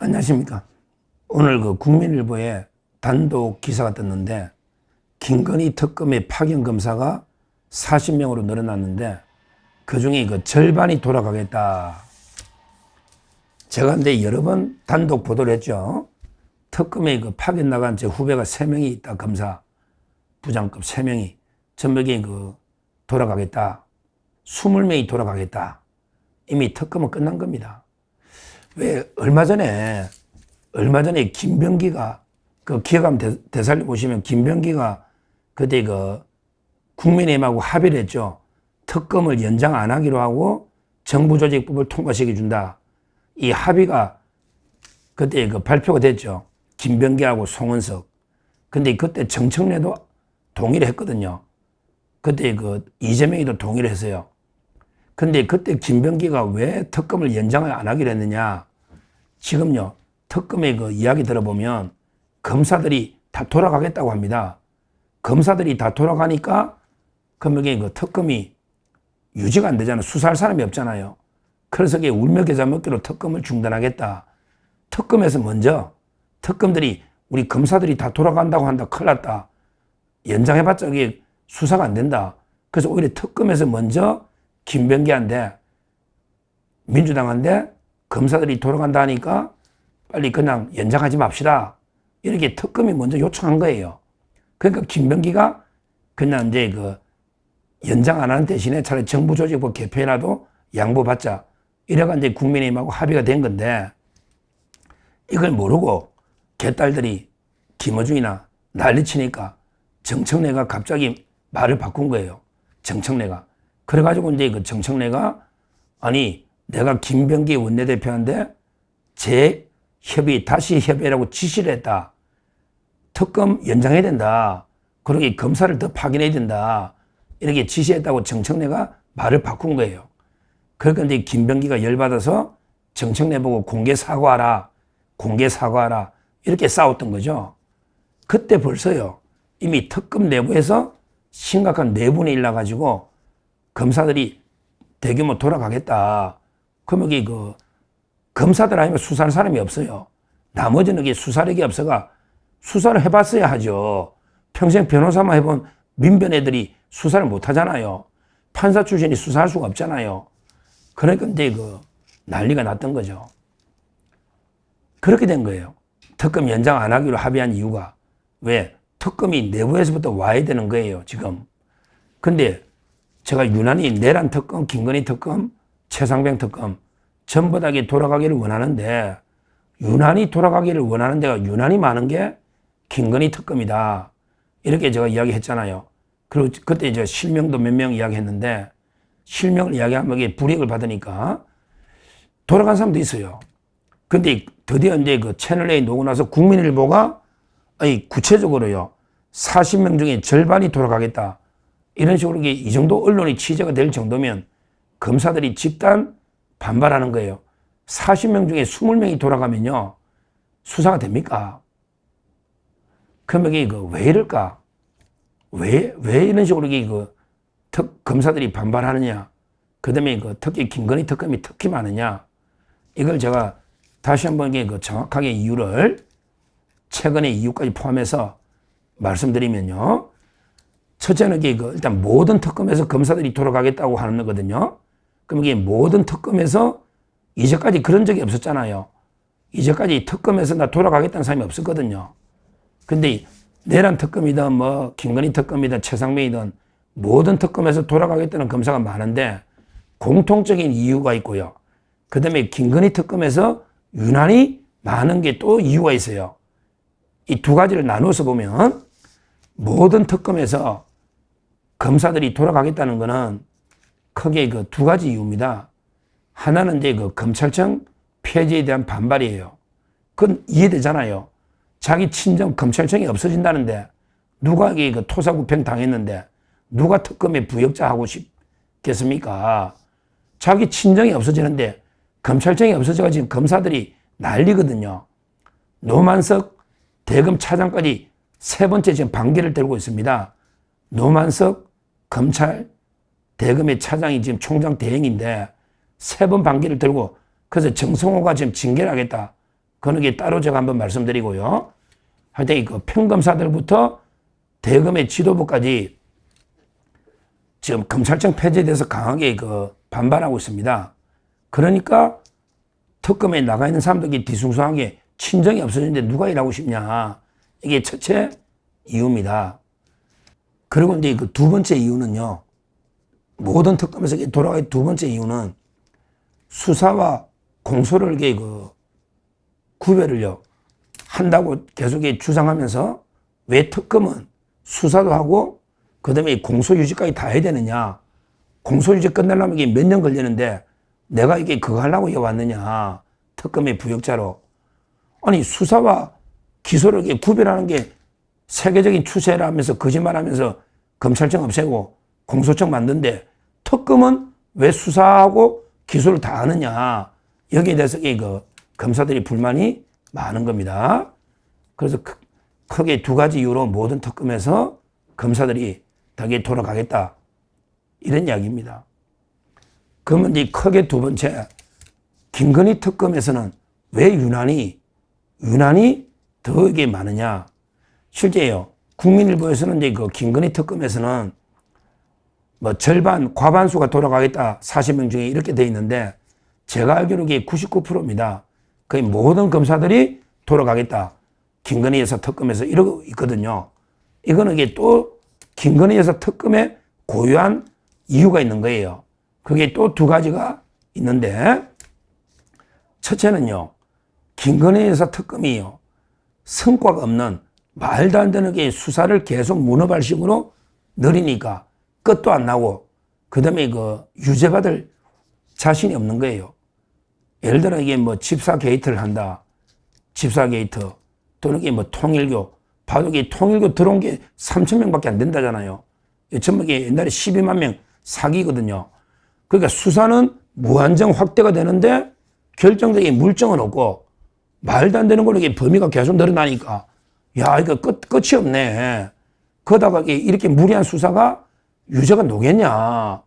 안녕하십니까. 오늘 그 국민일보에 단독 기사가 떴는데 김건희 특검의 파견 검사가 40명으로 늘어났는데 그중에 그 절반이 돌아가겠다. 제가 근데 여러 번 단독 보도를 했죠. 특검에 그 파견 나간 제 후배가 3명이 있다. 검사 부장급 3명이 전부에 그 돌아가겠다. 20명이 돌아가겠다. 이미 특검은 끝난 겁니다. 왜 얼마 전에 김병기가 그 기억하면 되살려 보시면 김병기가 그때 그 국민의힘하고 합의를 했죠. 특검을 연장 안 하기로 하고 정부조직법을 통과시켜 준다. 이 합의가 그때 그 발표가 됐죠. 김병기하고 송은석. 근데 그때 정청래도 동의를 했거든요. 그때 그 이재명이도 동의를 했어요. 근데 그때 김병기가 왜 특검을 연장을 안 하기로 했느냐. 지금요, 특검의 그 이야기 들어보면 검사들이 다 돌아가겠다고 합니다. 검사들이 다 돌아가니까 그러면 그 특검이 유지가 안 되잖아요. 수사할 사람이 없잖아요. 그래서 이게 울며계자 먹기로 특검을 중단하겠다. 특검에서 먼저 특검들이 우리 검사들이 다 돌아간다고 한다. 큰일 났다. 연장해봤자 이게 수사가 안 된다. 그래서 오히려 특검에서 먼저 김병기한테 민주당한테 검사들이 돌아간다 하니까 빨리 그냥 연장하지 맙시다. 이렇게 특검이 먼저 요청한 거예요. 그러니까 김병기가 그냥 이제 그 연장 안 하는 대신에 차라리 정부조직법 개편이라도 양보받자. 이래가 이제 국민의힘하고 합의가 된 건데 이걸 모르고 개딸들이 김어중이나 난리치니까 정청래가 갑자기 말을 바꾼 거예요. 정청래가. 그래가지고 이제 그 정청래가 아니 내가 김병기 원내대표한테 재협의, 다시 협의라고 지시를 했다. 특검 연장해야 된다. 그러게 검사를 더 파견해야 된다. 이렇게 지시했다고 정청래가 말을 바꾼 거예요. 그러니까 이제 김병기가 열받아서 정청래 보고 공개 사과하라. 공개 사과하라. 이렇게 싸웠던 거죠. 그때 벌써요. 이미 특검 내부에서 심각한 내분이 일어나가지고 검사들이 대규모 돌아가겠다. 그러면 이게 그 검사들 아니면 수사할 사람이 없어요. 나머지는 이게 수사력이 없어가 수사를 해봤어야 하죠. 평생 변호사만 해본 민변 애들이 수사를 못 하잖아요. 판사 출신이 수사할 수가 없잖아요. 그러니까 이제 그 난리가 났던 거죠. 그렇게 된 거예요. 특검 연장 안 하기로 합의한 이유가 왜? 특검이 내부에서부터 와야 되는 거예요, 지금. 근데 제가 유난히 내란 특검, 김건희 특검, 최상병 특검 전부 다 돌아가기를 원하는데 유난히 돌아가기를 원하는 데가 유난히 많은 게 김건희 특검이다. 이렇게 제가 이야기했잖아요. 그리고 그때 이제 실명도 몇 명 이야기했는데 실명을 이야기하면 이게 불이익을 받으니까 돌아간 사람도 있어요. 근데 드디어 이제 그 채널A 놓고 나서 국민일보가 아니 구체적으로요 40명 중에 절반이 돌아가겠다. 이런 식으로 이 정도 언론이 취재가 될 정도면 검사들이 집단 반발하는 거예요. 40명 중에 20명이 돌아가면요 수사가 됩니까? 그러면 이게 왜 이럴까? 왜 이런 식으로 검사들이 반발하느냐? 그 다음에 특히 김건희 특검이 특히 많으냐? 이걸 제가 다시 한번 정확하게 이유를 최근의 이유까지 포함해서 말씀드리면요. 첫째는 일단 모든 특검에서 검사들이 돌아가겠다고 하는 거거든요. 그럼 이게 모든 특검에서 이제까지 그런 적이 없었잖아요. 이제까지 특검에서 나 돌아가겠다는 사람이 없었거든요. 근데 내란 특검이든 뭐 김건희 특검이든 최상병이든 모든 특검에서 돌아가겠다는 검사가 많은데 공통적인 이유가 있고요. 그 다음에 김건희 특검에서 유난히 많은 게 또 이유가 있어요. 이 두 가지를 나눠서 보면 모든 특검에서 검사들이 돌아가겠다는 거는 크게 그 두 가지 이유입니다. 하나는 이제 그 검찰청 폐지에 대한 반발이에요. 그건 이해되잖아요. 자기 친정 검찰청이 없어진다는데 누가 그 토사구팽 당했는데 누가 특검의 부역자 하고 싶겠습니까? 자기 친정이 없어지는데 검찰청이 없어져가 지금 검사들이 난리거든요. 노만석 대검 차장까지 3번째 지금 반기를 들고 있습니다. 노만석 검찰 대검의 차장이 지금 총장 대행인데 3번 반기를 들고 그래서 정성호가 지금 징계를 하겠다. 그런 게 따로 제가 한번 말씀드리고요. 하여튼 그 평검사들부터 대검의 지도부까지 지금 검찰청 폐지에 대해서 강하게 그 반발하고 있습니다. 그러니까 특검에 나가 있는 사람들이 뒤숭숭하게 친정이 없어졌는데 누가 일하고 싶냐. 이게 첫째 이유입니다. 그리고 이제 그 두 번째 이유는요. 모든 특검에서 돌아가는 두 번째 이유는 수사와 공소를 그 구별을요 한다고 계속 주장하면서 왜 특검은 수사도 하고 그다음에 공소유지까지 다 해야 되느냐. 공소유지 끝내려면 이게 몇 년 걸리는데 내가 이게 그거 하려고 왔느냐. 특검의 부역자로. 아니 수사와 기소를 이렇게 구별하는 게 세계적인 추세라면서 거짓말하면서 검찰청 없애고 공소청 만든데 특검은 왜 수사하고 기소를 다 하느냐. 여기에 대해서 그 검사들이 불만이 많은 겁니다. 그래서 크게 두 가지 이유로 모든 특검에서 검사들이 덕에 돌아가겠다. 이런 이야기입니다. 그러면 이제 크게 두 번째, 김건희 특검에서는 왜 유난히 더 이게 많으냐. 실제요. 국민일보에서는 이제 그 김건희 특검에서는 뭐 절반, 과반수가 돌아가겠다. 40명 중에 이렇게 돼 있는데 제가 알기로 이게 99%입니다. 거의 모든 검사들이 돌아가겠다. 김건희 여사 특검에서 이러고 있거든요. 이거는 이게 또 김건희 여사 특검에 고유한 이유가 있는 거예요. 그게 또 두 가지가 있는데 첫째는요. 김건희 여사 특검이요. 성과가 없는 말도 안 되는 게 수사를 계속 문어발식으로 늘리니까 끝도 안 나고 그다음에 그 유죄받을 자신이 없는 거예요. 예를 들어 이게 뭐 집사 게이트를 한다. 집사 게이트 또는 이게 뭐 통일교 봐도 이게 통일교 들어온 게 3,000명밖에 안 된다잖아요. 전부 이게 옛날에 12만 명 사기거든요. 그러니까 수사는 무한정 확대가 되는데 결정적인 물증은 없고 말도 안 되는 걸로 이게 범위가 계속 늘어나니까 야 이거 끝이 없네. 그러다가 이렇게 무리한 수사가 유죄가 노겠냐.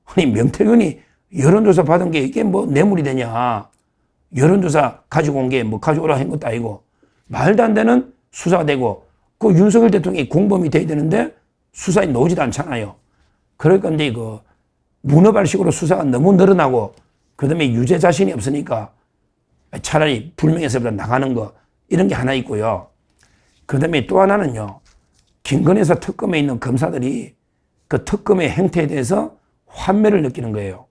아니 명태균이 여론조사 받은 게 이게 뭐 뇌물이 되냐. 여론조사 가지고 온 게 뭐 가져오라 한 것도 아니고 말도 안 되는 수사가 되고 그 윤석열 대통령이 공범이 돼야 되는데 수사에 나오지도 않잖아요. 그러니까 이제 그 문어발식으로 수사가 너무 늘어나고 그다음에 유죄 자신이 없으니까 차라리 불명예서보다 나가는 거 이런 게 하나 있고요. 그다음에 또 하나는요. 김건희 여사 특검에 있는 검사들이 그 특검의 행태에 대해서 환멸을 느끼는 거예요.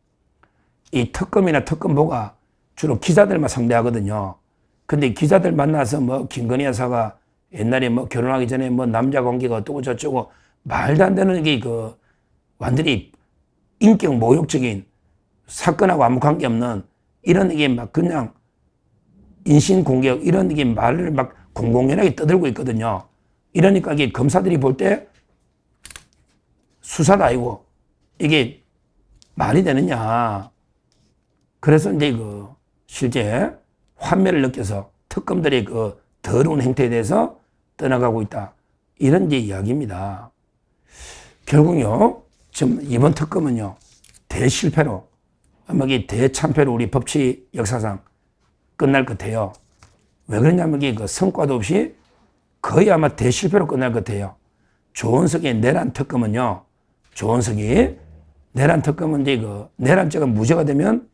이 특검이나 특검보가 주로 기자들만 상대하거든요. 근데 기자들 만나서 뭐 김건희 여사가 옛날에 뭐 결혼하기 전에 뭐 남자 관계가 어쩌고 저쩌고 말도 안 되는 게 그 완전히 인격 모욕적인 사건하고 아무 관계 없는 이런 이게 막 그냥 인신공격 이런 이게 말을 막 공공연하게 떠들고 있거든요. 이러니까 이게 검사들이 볼 때 수사도 아니고 이게 말이 되느냐. 그래서 이제 그 실제 환멸을 느껴서 특검들의 그 더러운 행태에 대해서 떠나가고 있다. 이런 이제 이야기입니다. 결국요, 지금 이번 특검은요, 대실패로, 아마 이게 대참패로 우리 법치 역사상 끝날 것 같아요. 왜 그러냐면 이게 그 성과도 없이 거의 아마 대실패로 끝날 것 같아요. 조원석의 내란 특검은요, 조원석이 내란 특검은 이제 그 내란죄가 무죄가 되면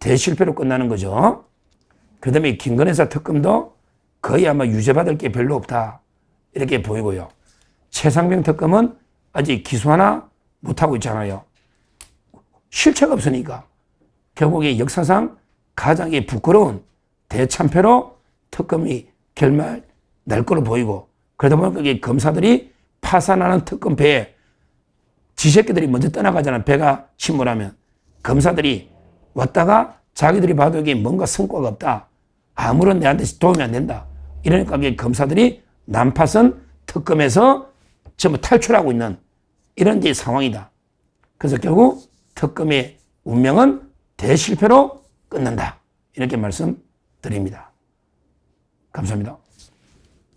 대실패로 끝나는 거죠. 그 다음에 김건희 여사 특검도 거의 아마 유죄받을 게 별로 없다. 이렇게 보이고요. 최상병 특검은 아직 기소 하나 못하고 있잖아요. 실체가 없으니까. 결국에 역사상 가장 부끄러운 대참패로 특검이 결말 날 걸로 보이고 그러다 보니까 이게 검사들이 파산하는 특검 배에 지새끼들이 먼저 떠나가잖아. 배가 침몰하면. 검사들이 왔다가 자기들이 봐도 이게 뭔가 성과가 없다. 아무런 내한테 도움이 안 된다. 이러니까 이게 검사들이 난파선 특검에서 전부 탈출하고 있는 이런 이제 상황이다. 그래서 결국 특검의 운명은 대실패로 끝난다. 이렇게 말씀드립니다. 감사합니다.